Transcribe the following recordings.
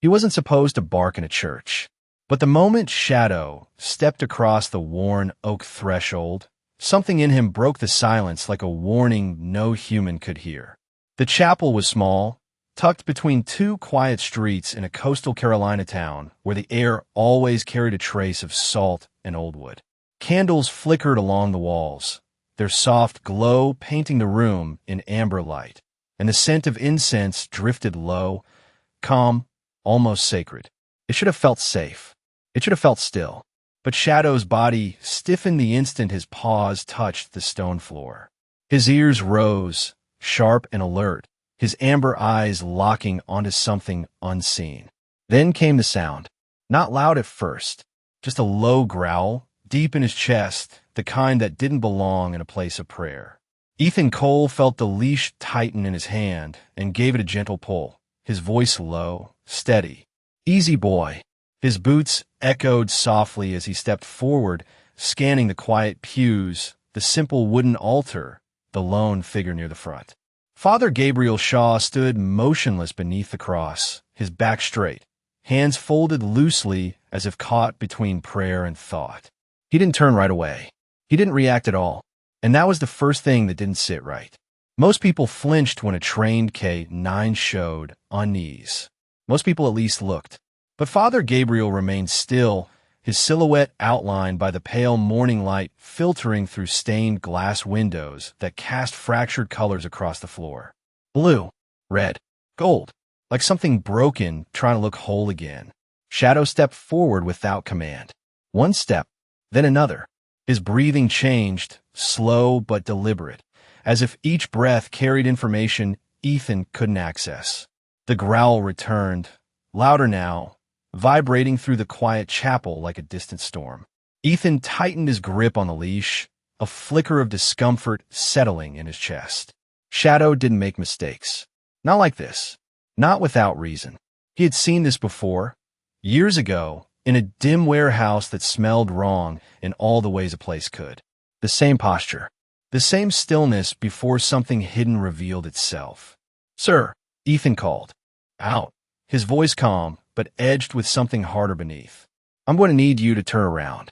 He wasn't supposed to bark in a church. But the moment Shadow stepped across the worn oak threshold, something in him broke the silence like a warning no human could hear. The chapel was small, tucked between two quiet streets in a coastal Carolina town where the air always carried a trace of salt and old wood. Candles flickered along the walls, their soft glow painting the room in amber light, and the scent of incense drifted low, calm, almost sacred. It should have felt safe. It should have felt still. But Shadow's body stiffened the instant his paws touched the stone floor. His ears rose, sharp and alert, his amber eyes locking onto something unseen. Then came the sound. Not loud at first, just a low growl, deep in his chest, the kind that didn't belong in a place of prayer. Ethan Cole felt the leash tighten in his hand and gave it a gentle pull, his voice low, steady. "Easy, boy." His boots echoed softly as he stepped forward, scanning the quiet pews, the simple wooden altar, the lone figure near the front. Father Gabriel Shaw stood motionless beneath the cross, his back straight, hands folded loosely as if caught between prayer and thought. He didn't turn right away. He didn't react at all, and that was the first thing that didn't sit right. Most people flinched when a trained K-9 showed on knees. Most people at least looked. But Father Gabriel remained still, his silhouette outlined by the pale morning light filtering through stained glass windows that cast fractured colors across the floor. Blue, red, gold, like something broken trying to look whole again. Shadow stepped forward without command. One step, then another. His breathing changed, slow but deliberate, as if each breath carried information Ethan couldn't access. The growl returned, louder now, vibrating through the quiet chapel like a distant storm. Ethan tightened his grip on the leash, a flicker of discomfort settling in his chest. Shadow didn't make mistakes. Not like this. Not without reason. He had seen this before, years ago, in a dim warehouse that smelled wrong in all the ways a place could. The same posture. The same stillness before something hidden revealed itself. "Sir," Ethan called. Out. His voice calm, but edged with something harder beneath. "I'm going to need you to turn around."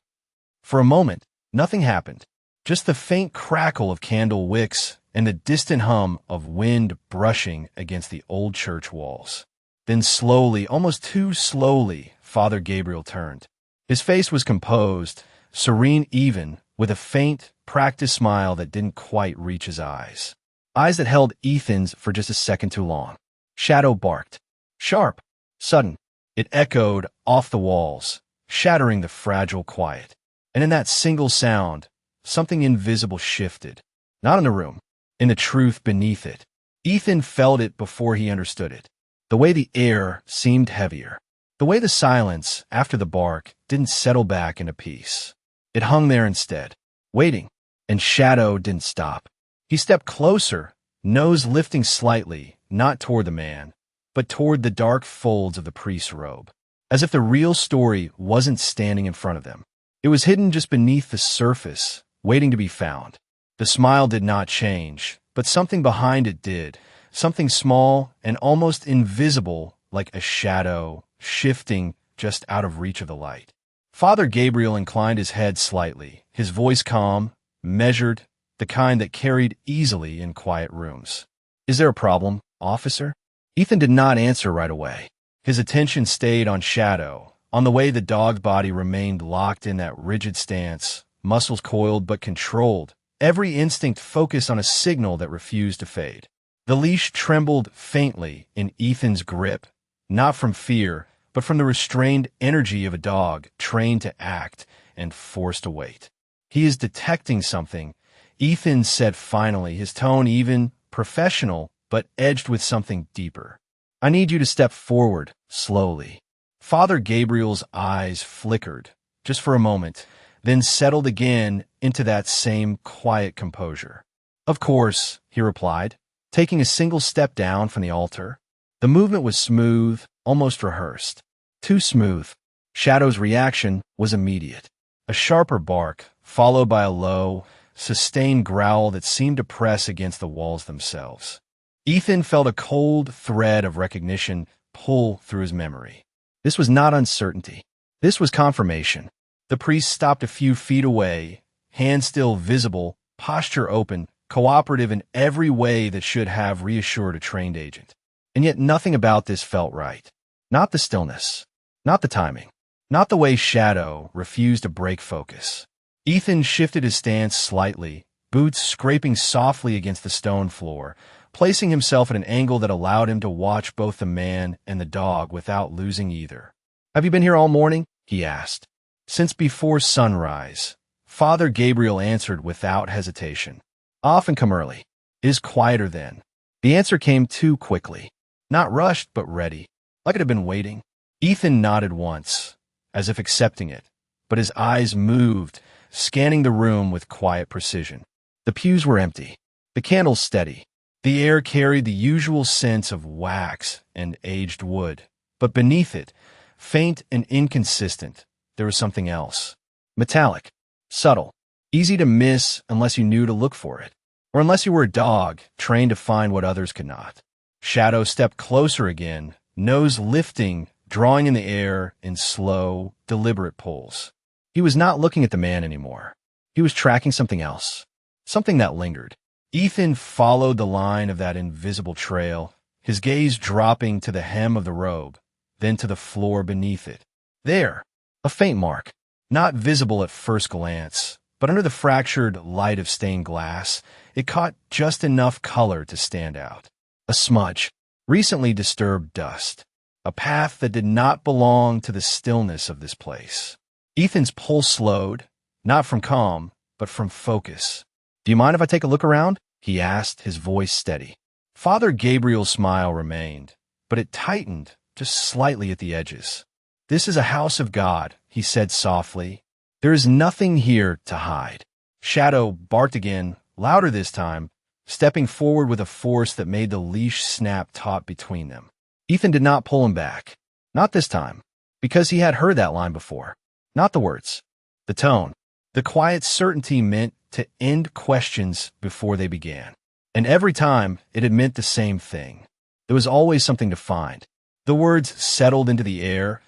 For a moment, nothing happened. Just the faint crackle of candle wicks and the distant hum of wind brushing against the old church walls. Then slowly, almost too slowly, Father Gabriel turned. His face was composed, serene even, with a faint, practiced smile that didn't quite reach his eyes. Eyes that held Ethan's for just a second too long. Shadow barked. Sharp, sudden. It echoed off the walls, shattering the fragile quiet. And in that single sound, something invisible shifted. Not in the room, in the truth beneath it. Ethan felt it before he understood it. The way the air seemed heavier. The way the silence, after the bark, didn't settle back into peace. It hung there instead, waiting, and Shadow didn't stop. He stepped closer, nose lifting slightly, not toward the man, but toward the dark folds of the priest's robe, as if the real story wasn't standing in front of them. It was hidden just beneath the surface, waiting to be found. The smile did not change, but something behind it did, something small and almost invisible, like a shadow, shifting just out of reach of the light. Father Gabriel inclined his head slightly, his voice calm, measured, the kind that carried easily in quiet rooms. "Is there a problem, officer?" Ethan did not answer right away. His attention stayed on Shadow, on the way the dog's body remained locked in that rigid stance, muscles coiled but controlled, every instinct focused on a signal that refused to fade. The leash trembled faintly in Ethan's grip, not from fear, but from the restrained energy of a dog trained to act and forced to wait. "He is detecting something," Ethan said finally, his tone even, professional, but edged with something deeper. "I need you to step forward, slowly." Father Gabriel's eyes flickered, just for a moment, then settled again into that same quiet composure. "Of course," he replied, taking a single step down from the altar. The movement was smooth, almost rehearsed. Too smooth. Shadow's reaction was immediate. A sharper bark, followed by a low, sustained growl that seemed to press against the walls themselves. Ethan felt a cold thread of recognition pull through his memory. This was not uncertainty. This was confirmation. The priest stopped a few feet away, hand still visible, posture open, cooperative in every way that should have reassured a trained agent. And yet nothing about this felt right. Not the stillness. Not the timing. Not the way Shadow refused to break focus. Ethan shifted his stance slightly, boots scraping softly against the stone floor, placing himself at an angle that allowed him to watch both the man and the dog without losing either. "Have you been here all morning?" he asked. "Since before sunrise," Father Gabriel answered without hesitation. "I often come early. It is quieter then." The answer came too quickly. Not rushed, but ready, like it had been waiting. Ethan nodded once, as if accepting it, but his eyes moved, scanning the room with quiet precision. The pews were empty, the candles steady. The air carried the usual sense of wax and aged wood, but beneath it, faint and inconsistent, there was something else. Metallic, subtle, easy to miss unless you knew to look for it, or unless you were a dog trained to find what others could not. Shadow stepped closer again, nose lifting, drawing in the air in slow, deliberate pulls. He was not looking at the man anymore. He was tracking something else, something that lingered. Ethan followed the line of that invisible trail, his gaze dropping to the hem of the robe, then to the floor beneath it. There, a faint mark, not visible at first glance, but under the fractured light of stained glass, it caught just enough color to stand out. A smudge, recently disturbed dust, a path that did not belong to the stillness of this place. Ethan's pulse slowed, not from calm, but from focus. "Do you mind if I take a look around?" he asked, his voice steady. Father Gabriel's smile remained, but it tightened just slightly at the edges. "This is a house of God," he said softly. "There is nothing here to hide." Shadow barked again, louder this time, stepping forward with a force that made the leash snap taut between them. Ethan did not pull him back. Not this time, because he had heard that line before. Not the words, the tone, the quiet certainty meant to end questions before they began. And every time, it had meant the same thing. There was always something to find. The words settled into the air,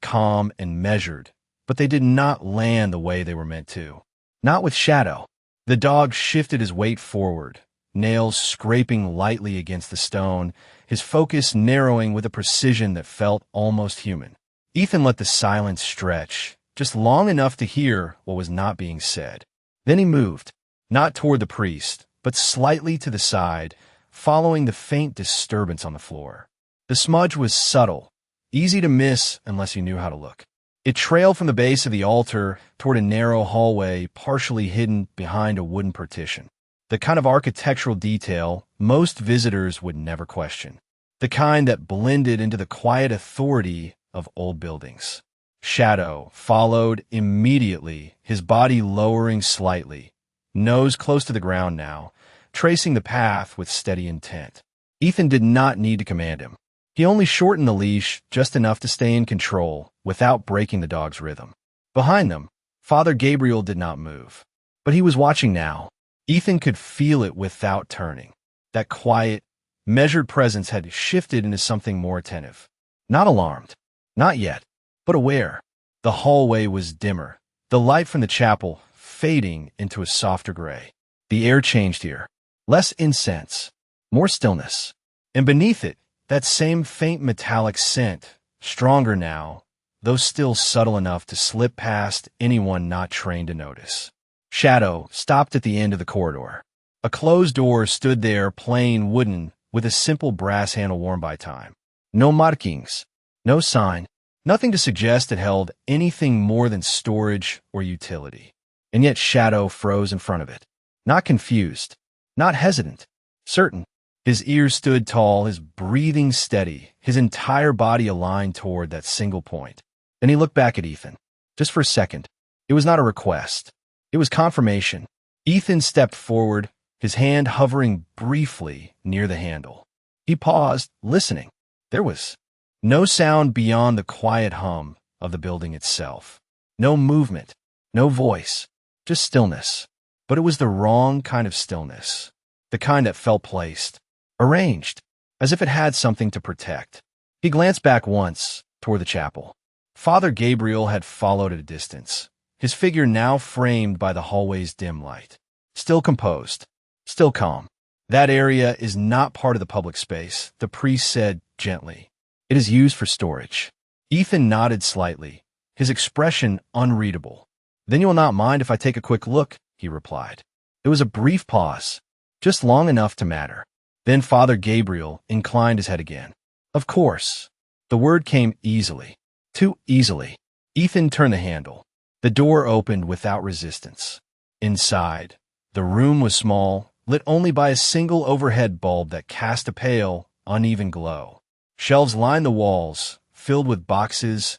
calm and measured, but they did not land the way they were meant to. Not with Shadow. The dog shifted his weight forward, nails scraping lightly against the stone, his focus narrowing with a precision that felt almost human. Ethan let the silence stretch, just long enough to hear what was not being said. Then he moved, not toward the priest, but slightly to the side, following the faint disturbance on the floor. The smudge was subtle, easy to miss unless you knew how to look. It trailed from the base of the altar toward a narrow hallway partially hidden behind a wooden partition. The kind of architectural detail most visitors would never question. The kind that blended into the quiet authority of old buildings. Shadow followed immediately, his body lowering slightly, nose close to the ground now, tracing the path with steady intent. Ethan did not need to command him. He only shortened the leash just enough to stay in control without breaking the dog's rhythm. Behind them, Father Gabriel did not move. But he was watching now. Ethan could feel it without turning. That quiet, measured presence had shifted into something more attentive. Not alarmed. Not yet. But aware. The hallway was dimmer, the light from the chapel fading into a softer gray. The air changed here. Less incense, more stillness. And beneath it, that same faint metallic scent, stronger now, though still subtle enough to slip past anyone not trained to notice. Shadow stopped at the end of the corridor. A closed door stood there, plain wooden, with a simple brass handle worn by time. No markings, no sign. Nothing to suggest it held anything more than storage or utility. And yet Shadow froze in front of it. Not confused, not hesitant, certain. His ears stood tall, his breathing steady, his entire body aligned toward that single point. Then he looked back at Ethan. Just for a second. It was not a request. It was confirmation. Ethan stepped forward, his hand hovering briefly near the handle. He paused, listening. There was no sound beyond the quiet hum of the building itself. No movement, no voice, just stillness. But it was the wrong kind of stillness. The kind that felt placed, arranged, as if it had something to protect. He glanced back once toward the chapel. Father Gabriel had followed at a distance, his figure now framed by the hallway's dim light. Still composed, still calm. That area is not part of the public space, the priest said gently. It is used for storage. Ethan nodded slightly, his expression unreadable. Then you will not mind if I take a quick look, he replied. It was a brief pause, just long enough to matter. Then Father Gabriel inclined his head again. Of course. The word came easily. Too easily. Ethan turned the handle. The door opened without resistance. Inside, the room was small, lit only by a single overhead bulb that cast a pale, uneven glow. Shelves lined the walls, filled with boxes,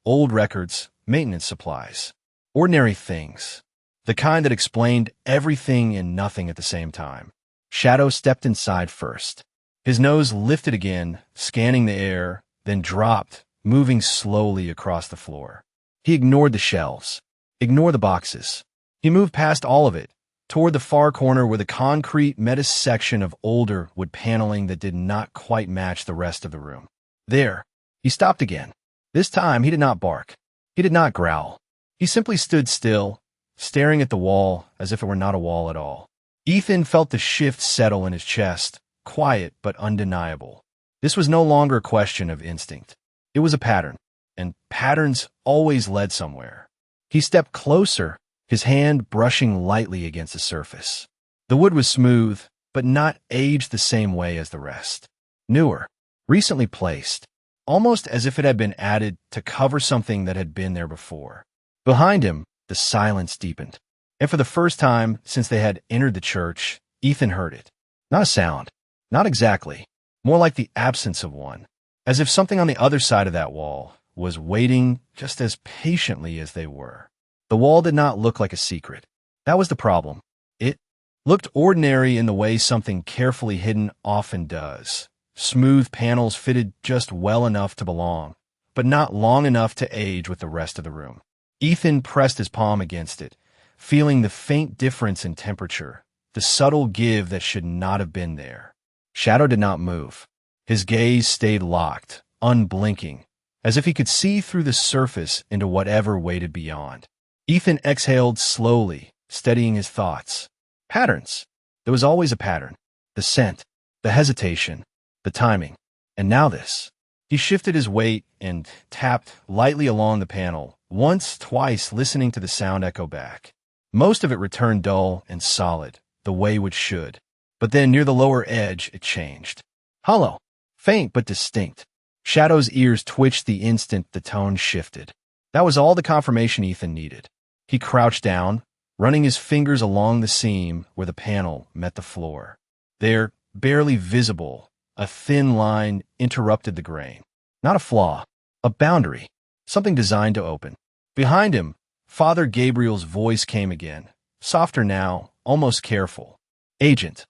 old records, maintenance supplies. Ordinary things. The kind that explained everything and nothing at the same time. Shadow stepped inside first. His nose lifted again, scanning the air, then dropped, moving slowly across the floor. He ignored the shelves, ignored the boxes. He moved past all of it, toward the far corner where the concrete met a section of older wood paneling that did not quite match the rest of the room. There, he stopped again. This time he did not bark. He did not growl. He simply stood still, staring at the wall as if it were not a wall at all. Ethan felt the shift settle in his chest, quiet but undeniable. This was no longer a question of instinct. It was a pattern, and patterns always led somewhere. He stepped closer, his hand brushing lightly against the surface. The wood was smooth, but not aged the same way as the rest. Newer, recently placed, almost as if it had been added to cover something that had been there before. Behind him, the silence deepened. And for the first time since they had entered the church, Ethan heard it. Not a sound. Not exactly. More like the absence of one. As if something on the other side of that wall was waiting just as patiently as they were. The wall did not look like a secret. That was the problem. It looked ordinary in the way something carefully hidden often does. Smooth panels fitted just well enough to belong, but not long enough to age with the rest of the room. Ethan pressed his palm against it, feeling the faint difference in temperature, the subtle give that should not have been there. Shadow did not move. His gaze stayed locked, unblinking, as if he could see through the surface into whatever waited beyond. Ethan exhaled slowly, steadying his thoughts. Patterns. There was always a pattern. The scent, the hesitation, the timing. And now this. He shifted his weight and tapped lightly along the panel, once, twice, listening to the sound echo back. Most of it returned dull and solid, the way which should. But then near the lower edge, it changed. Hollow, faint but distinct. Shadow's ears twitched the instant the tone shifted. That was all the confirmation Ethan needed. He crouched down, running his fingers along the seam where the panel met the floor. There, barely visible, a thin line interrupted the grain. Not a flaw, a boundary, something designed to open. Behind him, Father Gabriel's voice came again, softer now, almost careful. Agent,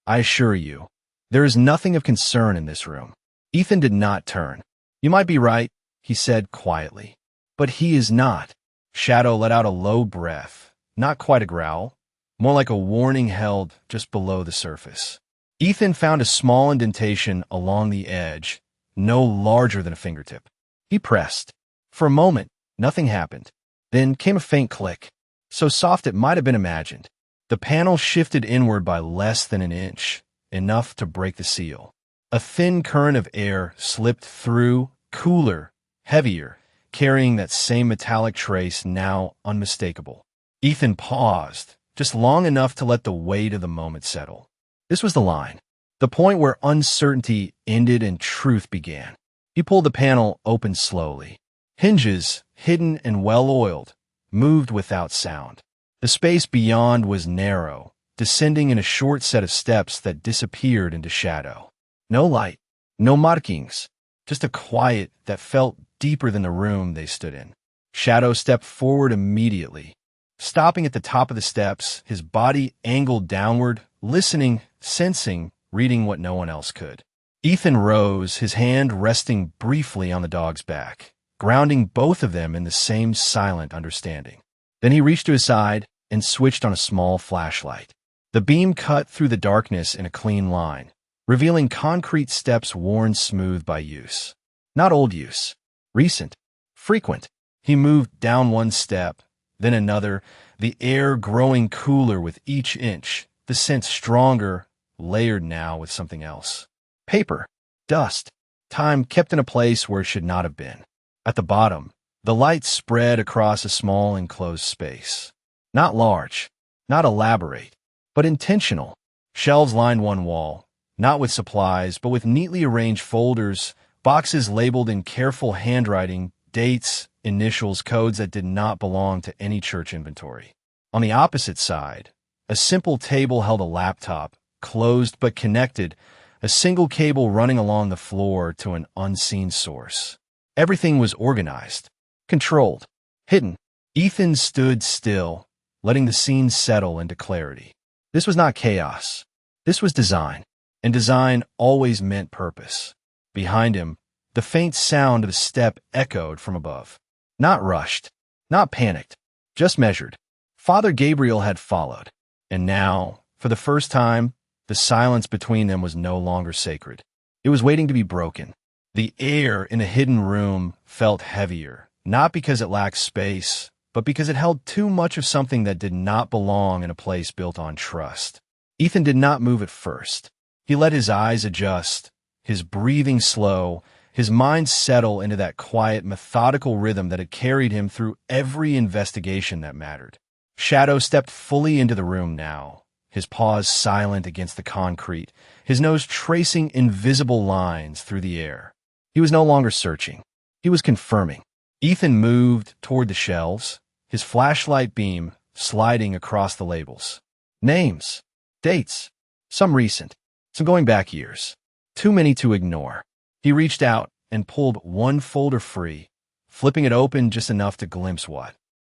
I assure you, there is nothing of concern in this room. Ethan did not turn. You might be right, he said quietly. But he is not. Shadow let out a low breath, not quite a growl, more like a warning held just below the surface. Ethan found a small indentation along the edge, no larger than a fingertip. He pressed. For a moment, nothing happened. Then came a faint click, so soft it might have been imagined. The panel shifted inward by less than an inch, enough to break the seal. A thin current of air slipped through, cooler, heavier, carrying that same metallic trace now unmistakable. Ethan paused, just long enough to let the weight of the moment settle. This was the line, the point where uncertainty ended and truth began. He pulled the panel open slowly. Hinges, hidden and well-oiled, moved without sound. The space beyond was narrow, descending in a short set of steps that disappeared into shadow. No light, no markings, just a quiet that felt deeper than the room they stood in. Shadow stepped forward immediately, stopping at the top of the steps, his body angled downward, listening, sensing, reading what no one else could. Ethan rose, his hand resting briefly on the dog's back, grounding both of them in the same silent understanding. Then he reached to his side and switched on a small flashlight. The beam cut through the darkness in a clean line, revealing concrete steps worn smooth by use. Not old use. Recent. Frequent. He moved down one step, then another, the air growing cooler with each inch, the scent stronger, layered now with something else. Paper. Dust. Time kept in a place where it should not have been. At the bottom, the light spread across a small enclosed space. Not large, not elaborate, but intentional. Shelves lined one wall, not with supplies, but with neatly arranged folders, boxes labeled in careful handwriting, dates, initials, codes that did not belong to any church inventory. On the opposite side, a simple table held a laptop, closed but connected, a single cable running along the floor to an unseen source. Everything was organized, controlled, hidden. Ethan stood still, letting the scene settle into clarity. This was not chaos. This was design, and design always meant purpose. Behind him, the faint sound of a step echoed from above. Not rushed, not panicked, just measured. Father Gabriel had followed, and now, for the first time, the silence between them was no longer sacred. It was waiting to be broken. The air in a hidden room felt heavier, not because it lacked space, but because it held too much of something that did not belong in a place built on trust. Ethan did not move at first. He let his eyes adjust, his breathing slow, his mind settle into that quiet, methodical rhythm that had carried him through every investigation that mattered. Shadow stepped fully into the room now, his paws silent against the concrete, his nose tracing invisible lines through the air. He was no longer searching. He was confirming. Ethan moved toward the shelves, his flashlight beam sliding across the labels. Names, dates, some recent, some going back years. Too many to ignore. He reached out and pulled one folder free, flipping it open just enough to glimpse what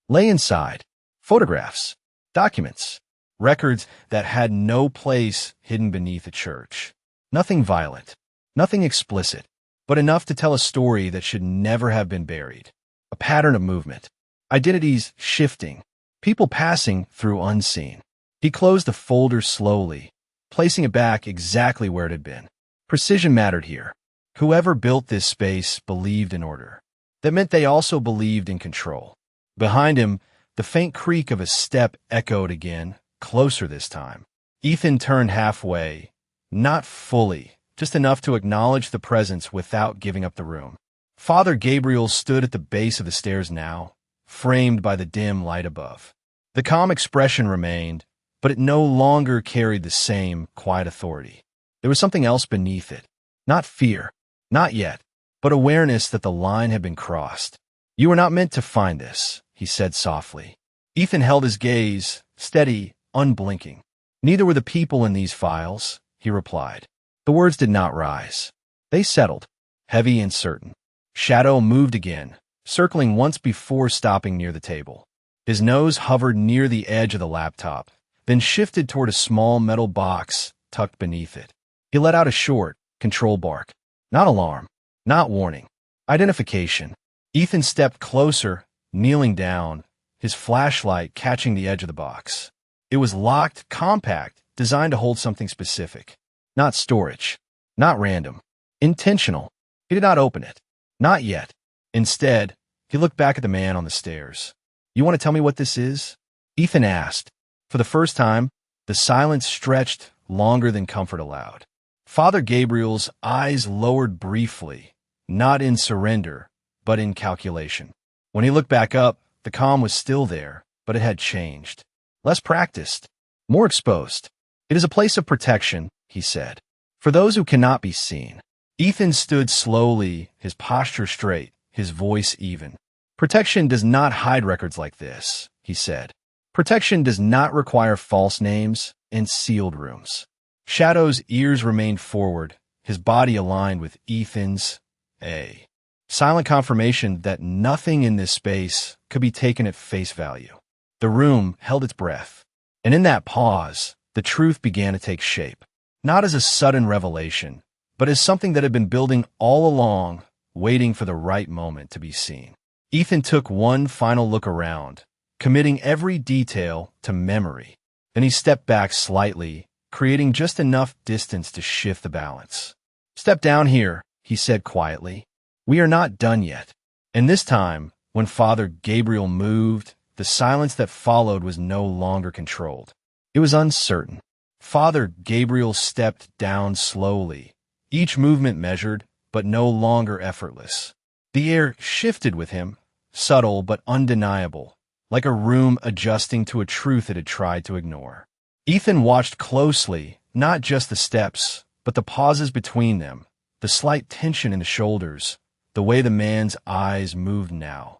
lay inside. Photographs, documents, records that had no place hidden beneath a church. Nothing violent, nothing explicit, but enough to tell a story that should never have been buried. A pattern of movement, identities shifting, people passing through unseen. He closed the folder slowly, placing it back exactly where it had been. Precision mattered here. Whoever built this space believed in order. That meant they also believed in control. Behind him, the faint creak of a step echoed again, closer this time. Ethan turned halfway, not fully, just enough to acknowledge the presence without giving up the room. Father Gabriel stood at the base of the stairs now, framed by the dim light above. The calm expression remained, but it no longer carried the same quiet authority. There was something else beneath it. Not fear, not yet, but awareness that the line had been crossed. "You were not meant to find this," he said softly. Ethan held his gaze, steady, unblinking. "Neither were the people in these files," he replied. The words did not rise. They settled, heavy and certain. Shadow moved again, circling once before stopping near the table. His nose hovered near the edge of the laptop, then shifted toward a small metal box tucked beneath it. He let out a short, control bark. Not alarm, not warning. Identification. Ethan stepped closer, kneeling down, his flashlight catching the edge of the box. It was locked, compact, designed to hold something specific. Not storage. Not random. Intentional. He did not open it. Not yet. Instead, he looked back at the man on the stairs. "You want to tell me what this is?" Ethan asked. For the first time, the silence stretched longer than comfort allowed. Father Gabriel's eyes lowered briefly, not in surrender, but in calculation. When he looked back up, the calm was still there, but it had changed. Less practiced, more exposed. "It is a place of protection," he said, "for those who cannot be seen." Ethan stood slowly, his posture straight, his voice even. "Protection does not hide records like this," he said. "Protection does not require false names and sealed rooms." Shadow's ears remained forward, his body aligned with Ethan's. A silent confirmation that nothing in this space could be taken at face value. The room held its breath, and in that pause, the truth began to take shape. Not as a sudden revelation, but as something that had been building all along, waiting for the right moment to be seen. Ethan took one final look around, committing every detail to memory. Then he stepped back slightly, creating just enough distance to shift the balance. "Step down here," he said quietly. We are not done yet. And this time, when Father Gabriel moved, the silence that followed was no longer controlled. It was uncertain. Father Gabriel stepped down slowly, each movement measured, but no longer effortless. The air shifted with him, subtle but undeniable, like a room adjusting to a truth it had tried to ignore. Ethan watched closely, not just the steps, but the pauses between them, the slight tension in the shoulders, the way the man's eyes moved now,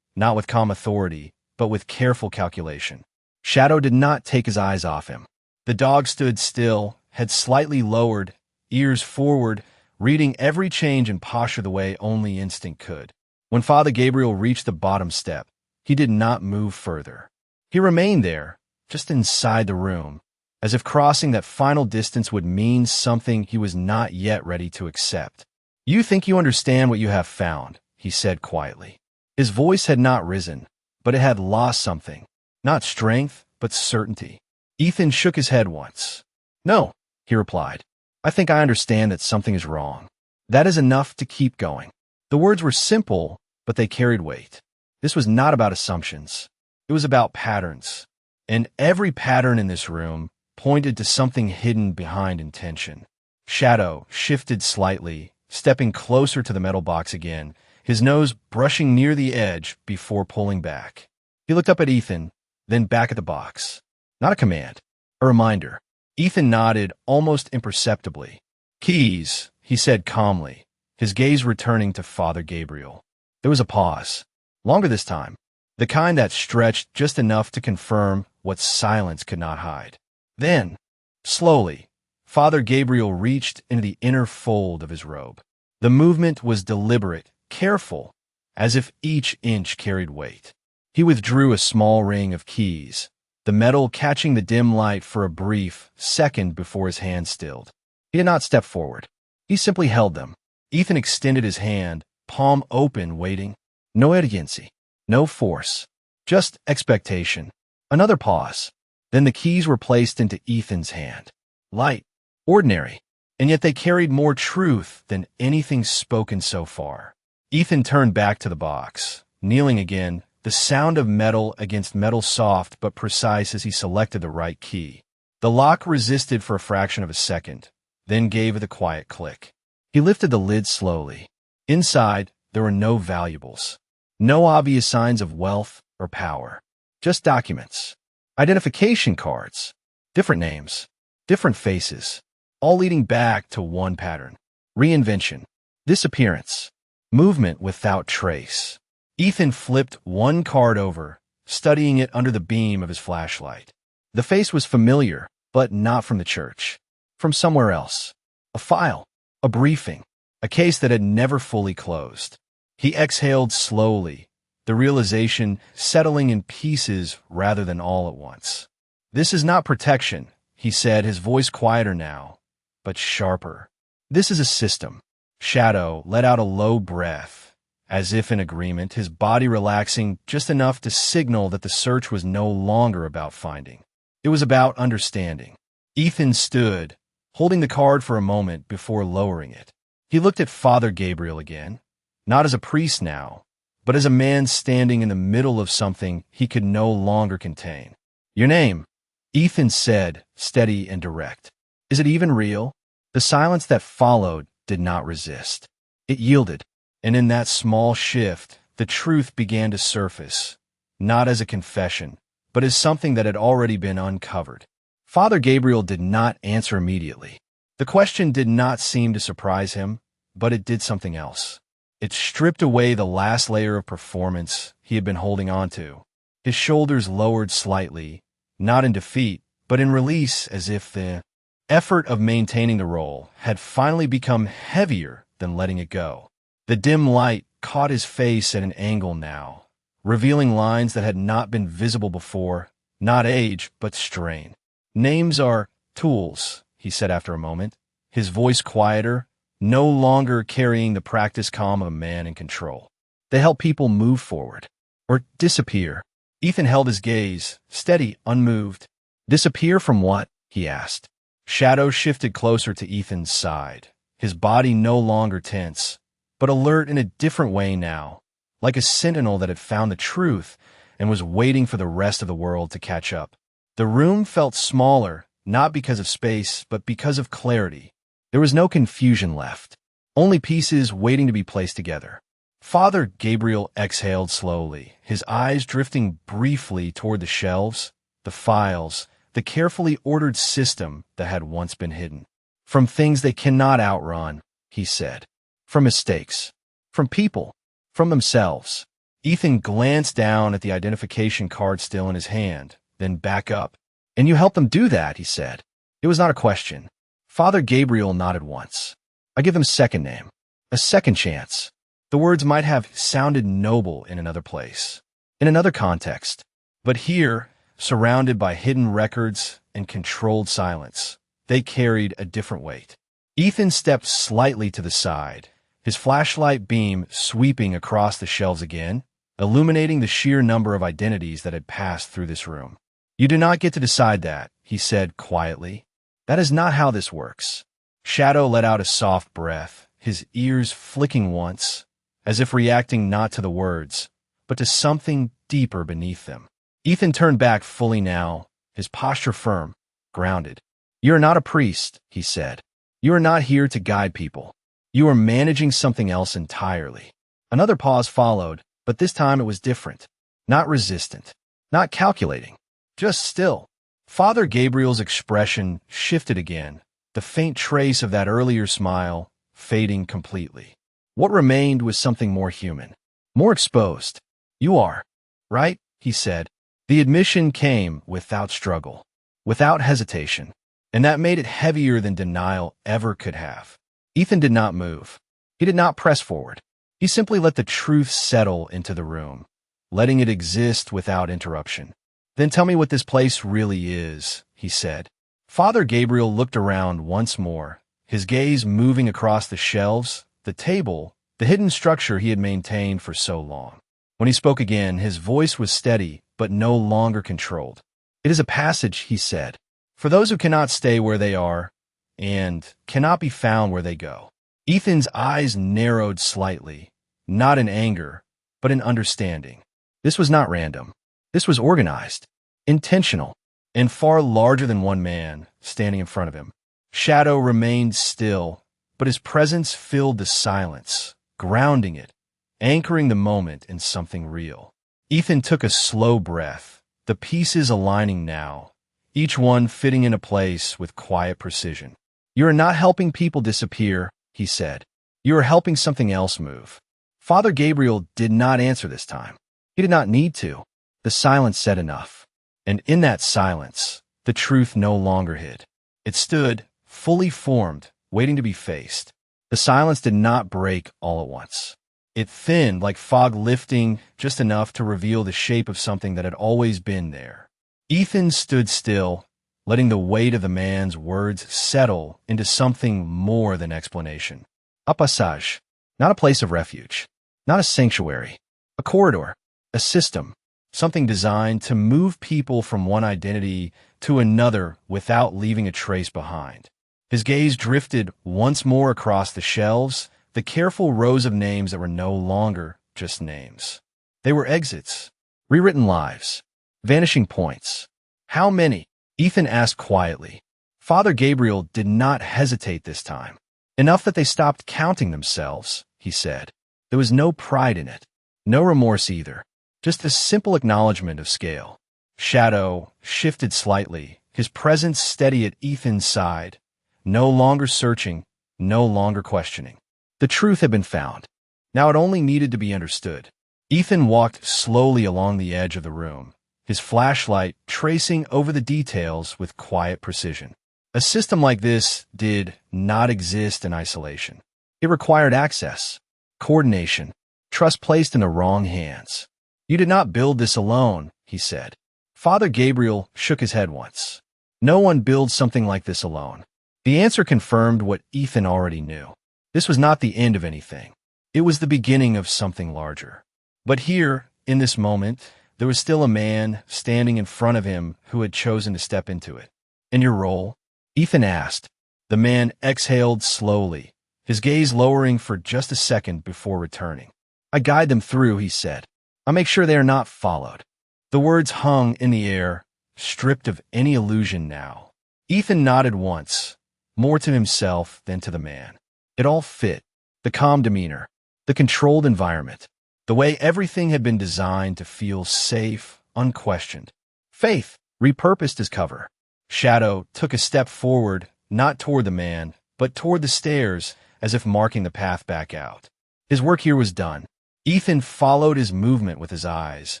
not with calm authority, but with careful calculation. Shadow did not take his eyes off him. The dog stood still, head slightly lowered, ears forward, reading every change in posture the way only instinct could. When Father Gabriel reached the bottom step, he did not move further. He remained there, just inside the room, as if crossing that final distance would mean something he was not yet ready to accept. "You think you understand what you have found," he said quietly. His voice had not risen, but it had lost something. Not strength, but certainty. Ethan shook his head once. "No," he replied. "I think I understand that something is wrong. That is enough to keep going." The words were simple, but they carried weight. This was not about assumptions. It was about patterns. And every pattern in this room pointed to something hidden behind intention. Shadow shifted slightly, stepping closer to the metal box again, his nose brushing near the edge before pulling back. He looked up at Ethan, then back at the box. Not a command, a reminder. Ethan nodded almost imperceptibly. "Keys," he said calmly, his gaze returning to Father Gabriel. There was a pause, longer this time, the kind that stretched just enough to confirm what silence could not hide. Then, slowly, Father Gabriel reached into the inner fold of his robe. The movement was deliberate, careful, as if each inch carried weight. He withdrew a small ring of keys, the metal catching the dim light for a brief second before his hand stilled. He did not step forward. He simply held them. Ethan extended his hand, palm open, waiting. No urgency, no force, just expectation. Another pause. Then the keys were placed into Ethan's hand. Light, ordinary, and yet they carried more truth than anything spoken so far. Ethan turned back to the box, kneeling again, the sound of metal against metal soft but precise as he selected the right key. The lock resisted for a fraction of a second, then gave it a quiet click. He lifted the lid slowly. Inside, there were no valuables, no obvious signs of wealth or power, just documents, identification cards, different names, different faces, all leading back to one pattern: reinvention, disappearance, movement without trace. Ethan flipped one card over, studying it under the beam of his flashlight. The face was familiar, but not from the church. From somewhere else. A file, a briefing, a case that had never fully closed. He exhaled slowly, the realization settling in pieces rather than all at once. "This is not protection," he said, his voice quieter now, but sharper. "This is a system." Shadow let out a low breath, as if in agreement, his body relaxing just enough to signal that the search was no longer about finding. It was about understanding. Ethan stood, holding the card for a moment before lowering it. He looked at Father Gabriel again, not as a priest now, but as a man standing in the middle of something he could no longer contain. "Your name," Ethan said, steady and direct. "Is it even real?" The silence that followed did not resist. It yielded, and in that small shift, the truth began to surface, not as a confession, but as something that had already been uncovered. Father Gabriel did not answer immediately. The question did not seem to surprise him, but it did something else. It stripped away the last layer of performance he had been holding on to. His shoulders lowered slightly, not in defeat, but in release, as if the effort of maintaining the role had finally become heavier than letting it go. The dim light caught his face at an angle now, revealing lines that had not been visible before, not age, but strain. "Names are tools," he said after a moment, his voice quieter, no longer carrying the practiced calm of a man in control. "They help people move forward, or disappear." Ethan held his gaze, steady, unmoved. "Disappear from what?" he asked. Shadow shifted closer to Ethan's side, his body no longer tense, but alert in a different way now, like a sentinel that had found the truth and was waiting for the rest of the world to catch up. The room felt smaller, not because of space, but because of clarity. There was no confusion left, only pieces waiting to be placed together. Father Gabriel exhaled slowly, his eyes drifting briefly toward the shelves, the files, the carefully ordered system that had once been hidden. From things they cannot outrun, he said. From mistakes. From people. From themselves. Ethan glanced down at the identification card still in his hand, then back up. And you helped them do that, he said. It was not a question. Father Gabriel nodded once. I give them a second name. A second chance. The words might have sounded noble in another place, in another context. But here, surrounded by hidden records and controlled silence, they carried a different weight. Ethan stepped slightly to the side, his flashlight beam sweeping across the shelves again, illuminating the sheer number of identities that had passed through this room. You do not get to decide that, he said quietly. That is not how this works. Shadow let out a soft breath, his ears flicking once, as if reacting not to the words, but to something deeper beneath them. Ethan turned back fully now, his posture firm, grounded. You are not a priest, he said. You are not here to guide people. You are managing something else entirely. Another pause followed, but this time it was different. Not resistant. Not calculating. Just still. Father Gabriel's expression shifted again, the faint trace of that earlier smile fading completely. What remained was something more human, more exposed. You are, right? He said. The admission came without struggle, without hesitation, and that made it heavier than denial ever could have. Ethan did not move. He did not press forward. He simply let the truth settle into the room, letting it exist without interruption. Then tell me what this place really is, he said. Father Gabriel looked around once more, his gaze moving across the shelves, the table, the hidden structure he had maintained for so long. When he spoke again, his voice was steady, but no longer controlled. It is a passage, he said, for those who cannot stay where they are and cannot be found where they go. Ethan's eyes narrowed slightly, not in anger, but in understanding. This was not random. This was organized, intentional, and far larger than one man standing in front of him. Shadow remained still, but his presence filled the silence, grounding it, anchoring the moment in something real. Ethan took a slow breath, the pieces aligning now, each one fitting into place with quiet precision. You are not helping people disappear, he said. You are helping something else move. Father Gabriel did not answer this time. He did not need to. The silence said enough. And in that silence, the truth no longer hid. It stood, fully formed, waiting to be faced. The silence did not break all at once. It thinned like fog lifting just enough to reveal the shape of something that had always been there. Ethan stood still, letting the weight of the man's words settle into something more than explanation. A passage, not a place of refuge, not a sanctuary, a corridor, a system, something designed to move people from one identity to another without leaving a trace behind. His gaze drifted once more across the shelves, the careful rows of names that were no longer just names. They were exits, rewritten lives, vanishing points. How many? Ethan asked quietly. Father Gabriel did not hesitate this time. Enough that they stopped counting themselves, he said. There was no pride in it, no remorse either, just a simple acknowledgement of scale. Shadow shifted slightly, his presence steady at Ethan's side, no longer searching, no longer questioning. The truth had been found. Now it only needed to be understood. Ethan walked slowly along the edge of the room, his flashlight tracing over the details with quiet precision. A system like this did not exist in isolation. It required access, coordination, trust placed in the wrong hands. You did not build this alone, he said. Father Gabriel shook his head once. No one builds something like this alone. The answer confirmed what Ethan already knew. This was not the end of anything. It was the beginning of something larger. But here, in this moment, there was still a man standing in front of him who had chosen to step into it. "And your role?" Ethan asked. The man exhaled slowly, his gaze lowering for just a second before returning. "I guide them through," he said. "I make sure they are not followed." The words hung in the air, stripped of any illusion now. Ethan nodded once, more to himself than to the man. It all fit. The calm demeanor, the controlled environment, the way everything had been designed to feel safe, unquestioned. Faith, repurposed as cover. Shadow took a step forward, not toward the man, but toward the stairs, as if marking the path back out. His work here was done. Ethan followed his movement with his eyes,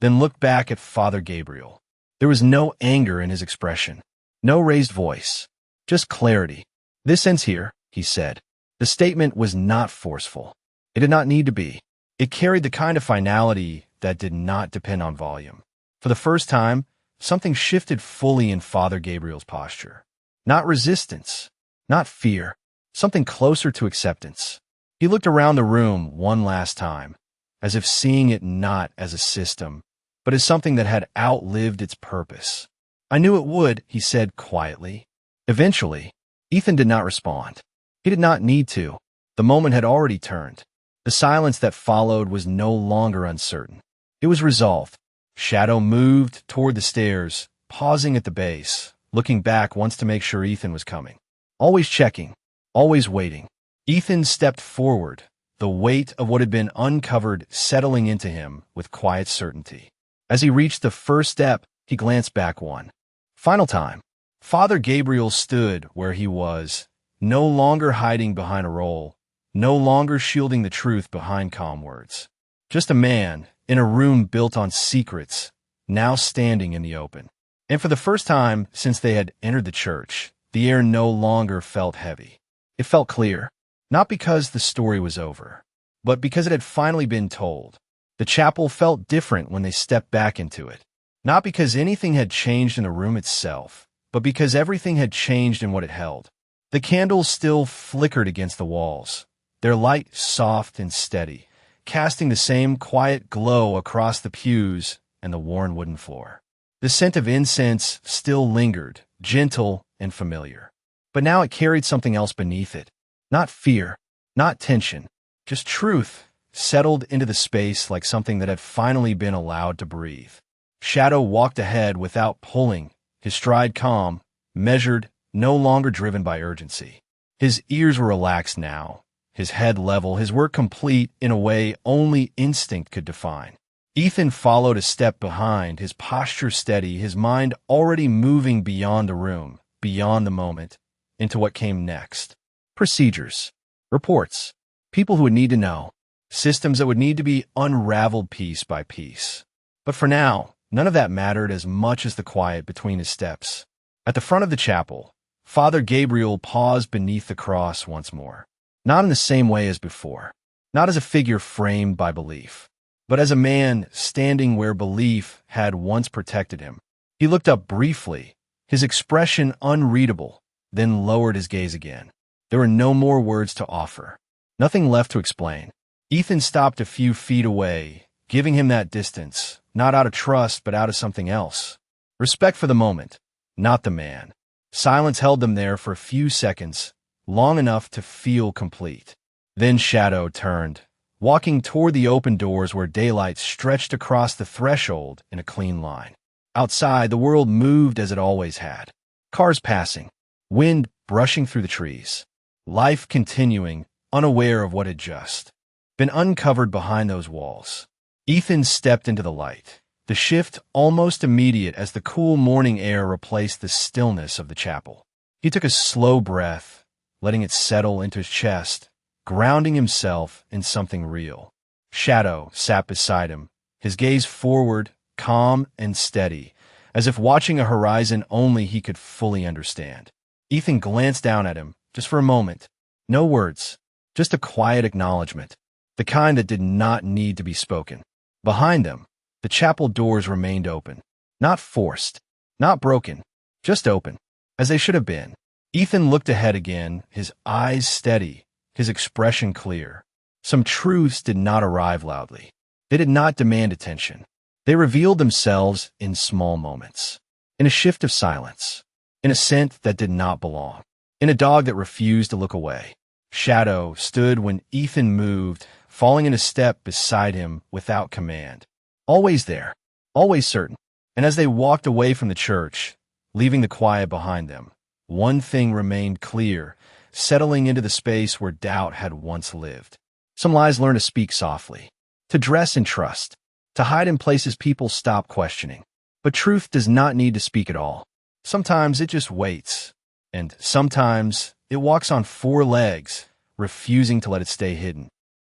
then looked back at Father Gabriel. There was no anger in his expression, no raised voice, just clarity. "This ends here," he said. The statement was not forceful. It did not need to be. It carried the kind of finality that did not depend on volume. For the first time, something shifted fully in Father Gabriel's posture. Not resistance, not fear, something closer to acceptance. He looked around the room one last time, as if seeing it not as a system, but as something that had outlived its purpose. "I knew it would," he said quietly. Eventually, Ethan did not respond. He did not need to. The moment had already turned. The silence that followed was no longer uncertain. It was resolved. Shadow moved toward the stairs, pausing at the base, looking back once to make sure Ethan was coming. Always checking, always waiting. Ethan stepped forward, the weight of what had been uncovered settling into him with quiet certainty. As he reached the first step, he glanced back one final time. Father Gabriel stood where he was, no longer hiding behind a role, no longer shielding the truth behind calm words. Just a man in a room built on secrets, now standing in the open. And for the first time since they had entered the church, the air no longer felt heavy. It felt clear, not because the story was over, but because it had finally been told. The chapel felt different when they stepped back into it, not because anything had changed in the room itself, but because everything had changed in what it held. The candles still flickered against the walls, their light soft and steady, casting the same quiet glow across the pews and the worn wooden floor. The scent of incense still lingered, gentle and familiar. But now it carried something else beneath it. Not fear, not tension, just truth, settled into the space like something that had finally been allowed to breathe. Shadow walked ahead without pulling, his stride calm, measured, no longer driven by urgency. His ears were relaxed now, his head level, his work complete in a way only instinct could define. Ethan followed a step behind, his posture steady, his mind already moving beyond the room, beyond the moment, into what came next. Procedures, reports, people who would need to know, systems that would need to be unraveled piece by piece. But for now, none of that mattered as much as the quiet between his steps. At the front of the chapel, Father Gabriel paused beneath the cross once more, not in the same way as before, not as a figure framed by belief, but as a man standing where belief had once protected him. He looked up briefly, his expression unreadable, then lowered his gaze again. There were no more words to offer, nothing left to explain. Ethan stopped a few feet away, giving him that distance, not out of trust but out of something else. Respect for the moment, not the man. Silence held them there for a few seconds, long enough to feel complete. Then Shadow turned, walking toward the open doors where daylight stretched across the threshold in a clean line. Outside, the world moved as it always had. Cars passing, wind brushing through the trees, life continuing, unaware of what had just been uncovered behind those walls. Ethan stepped into the light, the shift almost immediate as the cool morning air replaced the stillness of the chapel. He took a slow breath, letting it settle into his chest, grounding himself in something real. Shadow sat beside him, his gaze forward, calm and steady, as if watching a horizon only he could fully understand. Ethan glanced down at him, just for a moment. No words, just a quiet acknowledgement, the kind that did not need to be spoken. Behind them, the chapel doors remained open. Not forced, not broken, just open, as they should have been. Ethan looked ahead again, his eyes steady, his expression clear. Some truths did not arrive loudly. They did not demand attention. They revealed themselves in small moments, in a shift of silence, in a scent that did not belong, in a dog that refused to look away. Shadow stood when Ethan moved, falling in a step beside him without command. Always there, always certain. And as they walked away from the church, leaving the quiet behind them, one thing remained clear, settling into the space where doubt had once lived. Some lies learn to speak softly, to dress in trust, to hide in places people stop questioning. But truth does not need to speak at all. Sometimes it just waits, and sometimes it walks on four legs, refusing to let it stay hidden.